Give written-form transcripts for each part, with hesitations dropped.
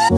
Hi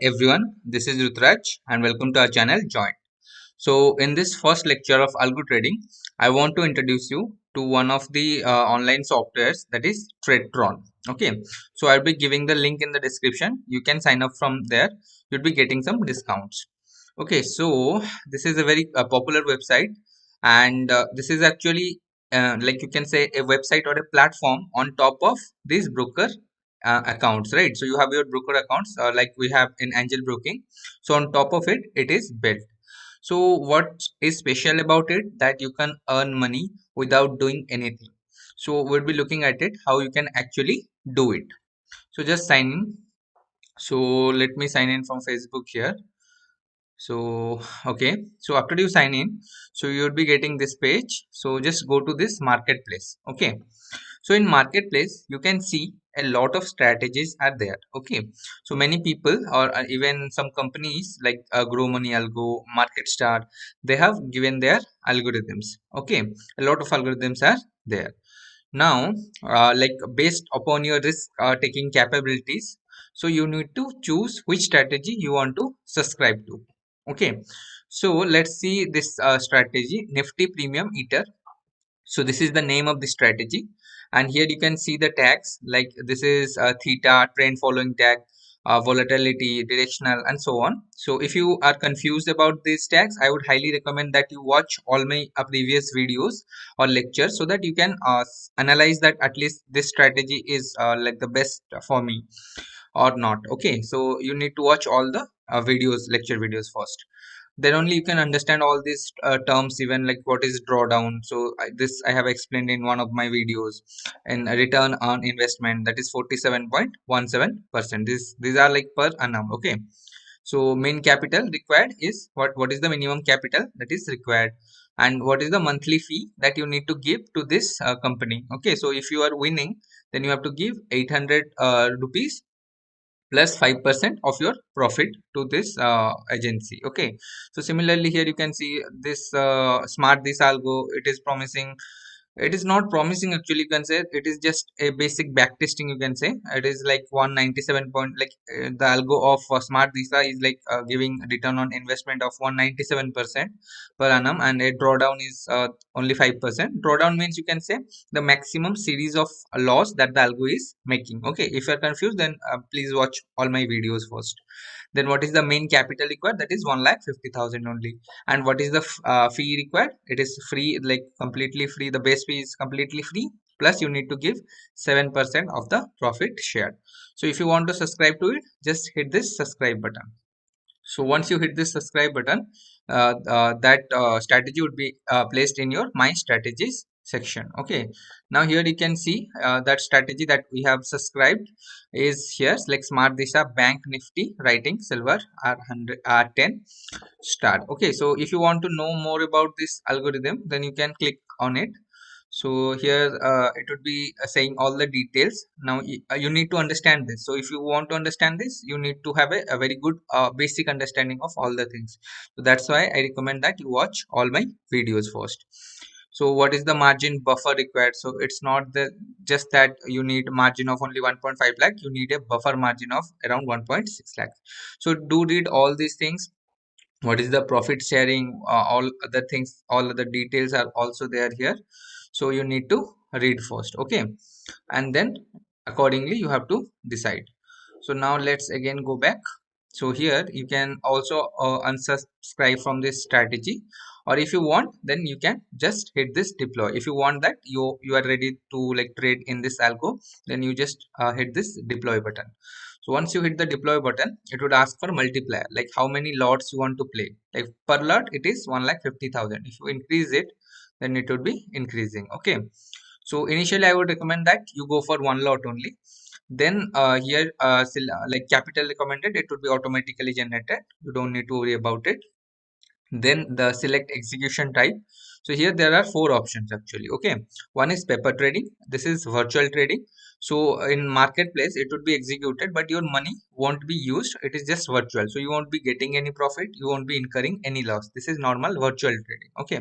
everyone, this is Rutraj and welcome to our channel Join. So in this first lecture of algo trading, I want to introduce you to one of the online softwares, that is TradeTron. Okay, so I'll be giving the link in the description. You can sign up from there. You'll be getting some discounts. Okay, so this is a very popular website, and this is actually like you can say a website or a platform on top of this broker accounts, right? So you have your broker accounts like we have in Angel Broking. So on top of it, it is built. So what is special about it, that you can earn money without doing anything. So we'll be looking at it how you can actually do it. So just sign in. So let me sign in from Facebook here. So okay, so after you sign in, so you'll be getting this page. So just go to this marketplace. Okay, so in marketplace you can see a lot of strategies are there. Okay, so many people or even some companies like Grow Money Algo, Market Star, they have given their algorithms. Okay, a lot of algorithms are there. Now like based upon your risk taking capabilities, so you need to choose which strategy you want to subscribe to. Okay, so let's see this strategy, Nifty Premium Eater. So this is the name of the strategy, and here you can see the tags, like this is theta, trend following tag, volatility, directional, and so on. So if you are confused about these tags, I would highly recommend that you watch all my previous videos or lectures, so that you can analyze that at least this strategy is like the best for me or not. Okay, so you need to watch all the videos, lecture videos first, then only you can understand all these terms, even like what is drawdown. So this I have explained in one of my videos. And a return on investment, that is 47.17%. These are like per annum. Okay, so main capital required is what is the minimum capital that is required, and what is the monthly fee that you need to give to this company. Okay, so if you are winning, then you have to give 800 rupees plus 5% of your profit to this agency. Okay, so similarly here you can see this smart this algo, it is promising, it is not promising actually, you can say it is just a basic back testing. You can say it is like 197 point, like the algo of smart Disa is like giving return on investment of 197% per annum, and a drawdown is only 5%. Drawdown means you can say the maximum series of loss that the algo is making. Okay, if you are confused, then please watch all my videos first. Then what is the main capital required, that is 1,50,000 only. And what is the fee required, it is free, like completely free, the base fee is completely free, plus you need to give 7% of the profit shared. So if you want to subscribe to it, just hit this subscribe button. So once you hit this subscribe button, that strategy would be placed in your my strategies section. Okay, now here you can see that strategy that we have subscribed is here, like Smart Disha Bank Nifty Writing Silver R100 R10 start. Okay, so if you want to know more about this algorithm, then you can click on it. So here it would be saying all the details. Now you need to understand this. So if you want to understand this, you need to have a very good basic understanding of all the things. So that's why I recommend that you watch all my videos first. So what is the margin buffer required? So it's not the just that you need margin of only 1.5 lakh, you need a buffer margin of around 1.6 lakh. So do read all these things. What is the profit sharing, all other things, all other details are also there here. So you need to read first. Okay, and then accordingly you have to decide. So now let's again go back. So here you can also unsubscribe from this strategy, or if you want, then you can just hit this deploy. If you want that you are ready to like trade in this algo, then you just hit this deploy button. So once you hit the deploy button, it would ask for multiplier, like how many lots you want to play. Like per lot it is 1,50,000. If you increase it, then it would be increasing. Okay, so initially I would recommend that you go for one lot only. Then here like capital recommended, it would be automatically generated. You don't need to worry about it. Then the select execution type. So here there are four options actually. Okay, one is paper trading. This is virtual trading. So in marketplace it would be executed, but your money won't be used. It is just virtual, so you won't be getting any profit, you won't be incurring any loss. This is normal virtual trading. Okay,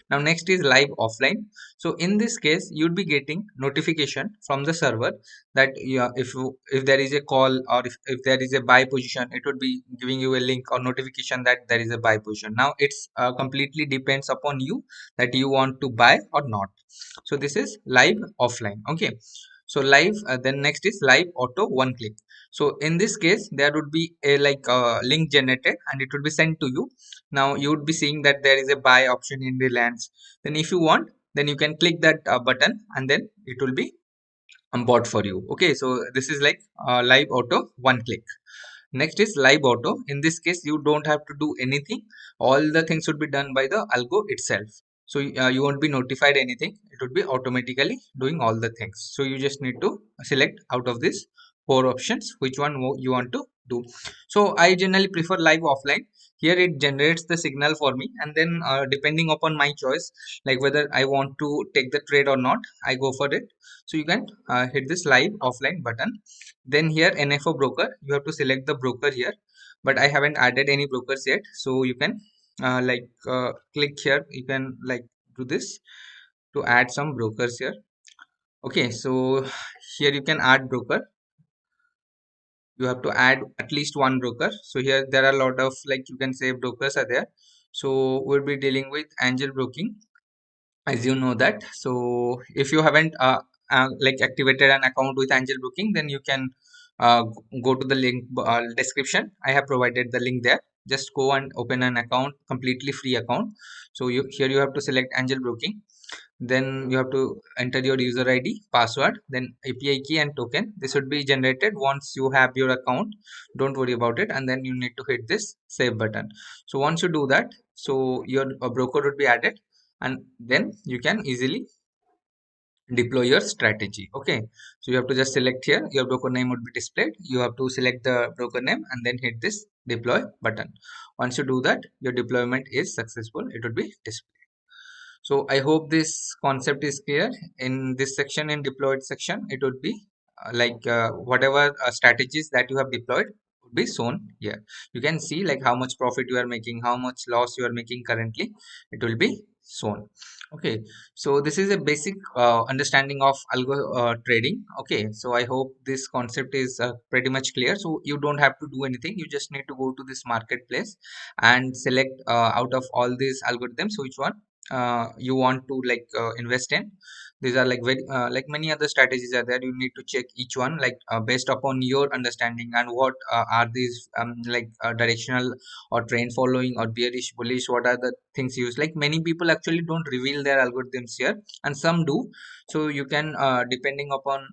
now next is live offline. So in this case you'd be getting notification from the server that yeah, if there is a call, or if there is a buy position, it would be giving you a link or notification that there is a buy position. Now it's completely depends upon you that you want to buy or not. So this is live offline. Okay, so live then next is live auto one click. So in this case there would be a like link generated and it would be sent to you. Now you would be seeing that there is a buy option in Reliance. Then if you want, then you can click that button and then it will be bought for you. Okay, so this is like live auto one click. Next is live auto. In this case you don't have to do anything. All the things would be done by the algo itself. So you won't be notified anything. It would be automatically doing all the things. So you just need to select out of these four options which one you want to do. So I generally prefer live offline. Here it generates the signal for me, and then depending upon my choice, like whether I want to take the trade or not, I go for it. So you can hit this live offline button. Then here NFO broker, you have to select the broker here, but I haven't added any brokers yet. So you can click here, you can like do this to add some brokers here. Okay, so here you can add broker. You have to add at least one broker. So here there are a lot of, like you can say, brokers are there. So we'll be dealing with Angel Broking, as you know that. So if you haven't like activated an account with Angel Booking, then you can go to the link description. I have provided the link there. Just go and open an account, completely free account. So here you have to select Angel Booking. Then you have to enter your user ID, password, then API key and token. This would be generated once you have your account. Don't worry about it. And then you need to hit this save button. So once you do that, so your broker would be added, and then you can easily deploy your strategy. Okay, so you have to just select here, your broker name would be displayed. You have to select the broker name and then hit this deploy button. Once you do that, your deployment is successful, it would be displayed. So I hope this concept is clear. In this section, in deployed section, it would be whatever strategies that you have deployed would be shown here. You can see like how much profit you are making, how much loss you are making currently. It will be shown. Okay, so this is a basic understanding of algo trading. Okay, so I hope this concept is pretty much clear. So you don't have to do anything. You just need to go to this marketplace and select out of all these algorithms which one you want to invest in. These are like very like many other strategies are there. You need to check each one based upon your understanding and what are these directional or trend following or bearish bullish, what are the things used. Like many people actually don't reveal their algorithms here, and some do. So you can depending upon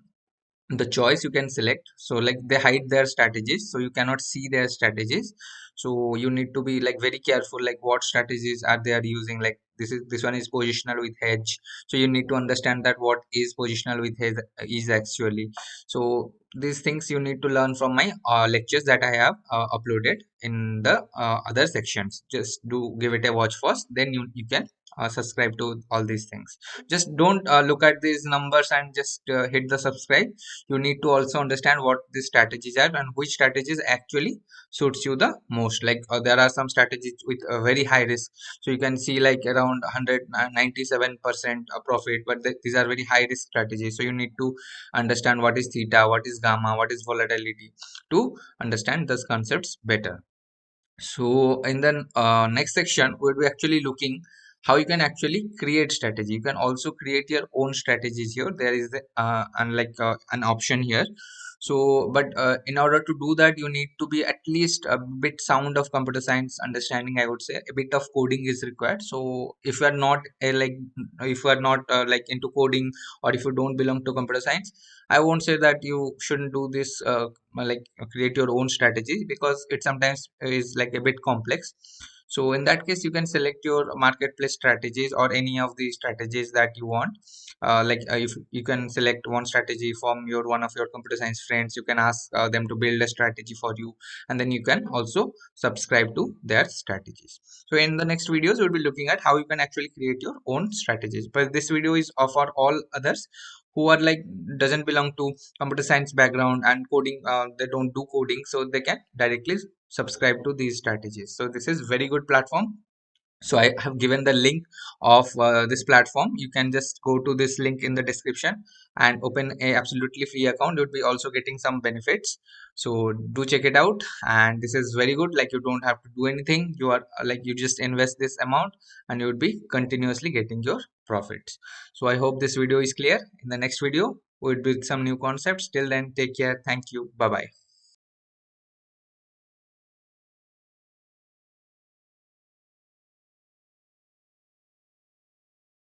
the choice you can select. So like they hide their strategies, so you cannot see their strategies. So you need to be like very careful like what strategies are they are using. Like this one is positional with hedge, so you need to understand that what is positional with hedge is actually. So these things you need to learn from my lectures that I have uploaded in the other sections. Just do give it a watch first, then you can subscribe to all these things. Just don't look at these numbers and just hit the subscribe. You need to also understand what these strategies are and which strategies actually suits you the most. Like there are some strategies with a very high risk, so you can see like around 197% profit, but these are very high risk strategies. So you need to understand what is theta, what is gamma, what is volatility, to understand those concepts better. So in the next section, we'll be actually looking how you can actually create strategy. You can also create your own strategies here. There is an option here. So, but in order to do that, you need to be at least a bit sound of computer science understanding. I would say a bit of coding is required. So, if you are not if you are not into coding, or if you don't belong to computer science, I won't say that you shouldn't do this. Create your own strategy, because it sometimes is like a bit complex. So in that case, you can select your marketplace strategies or any of the strategies that you want. If you can select one strategy from your one of your computer science friends, you can ask them to build a strategy for you, and then you can also subscribe to their strategies. So in the next videos, we'll be looking at how you can actually create your own strategies. But this video is for all others who are like doesn't belong to computer science background and coding, they don't do coding, so they can directly subscribe to these strategies. So this is very good platform. So I have given the link of this platform. You can just go to this link in the description and open a absolutely free account. You'll be also getting some benefits, so do check it out. And this is very good, like you don't have to do anything. You are like you just invest this amount and you would be continuously getting your profits. So I hope this video is clear. In the next video with some new concepts. Till then, take care. Thank you. Bye bye.